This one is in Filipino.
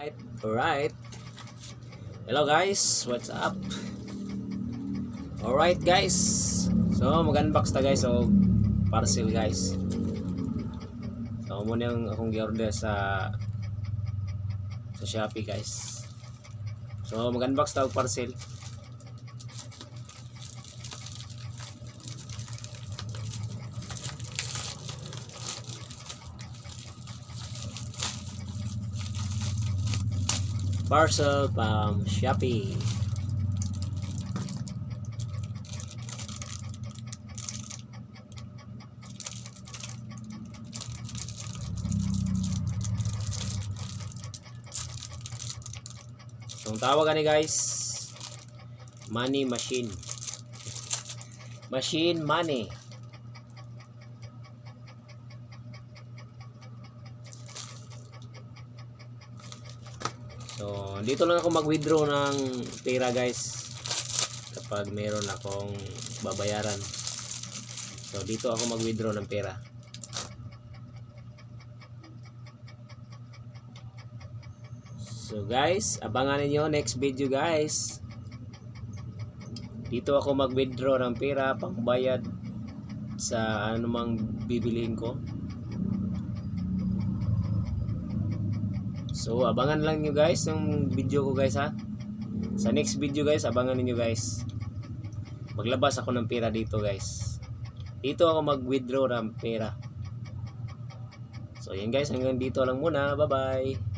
Alright. Hello guys, what's up? Alright guys. So mag-unbox ta guys o parcel guys. So muna yung akong gi-order sa Shopee guys. So mag-unbox ta og parcel. Parcel from Shopee. So, ang tawag ni guys, money machine. Machine money. So, dito lang ako mag-withdraw ng pera guys kapag meron akong babayaran. So, dito ako mag-withdraw ng pera. So, guys, abangan niyo next video guys. Dito ako mag-withdraw ng pera pangbayad sa anumang bibilihin ko. So, abangan lang nyo guys yung video ko guys ha. Sa next video guys, abangan niyo guys. Maglabas ako ng pera dito guys. Dito ako mag-withdraw ng pera. So, yan guys, hanggang dito lang muna. Bye-bye.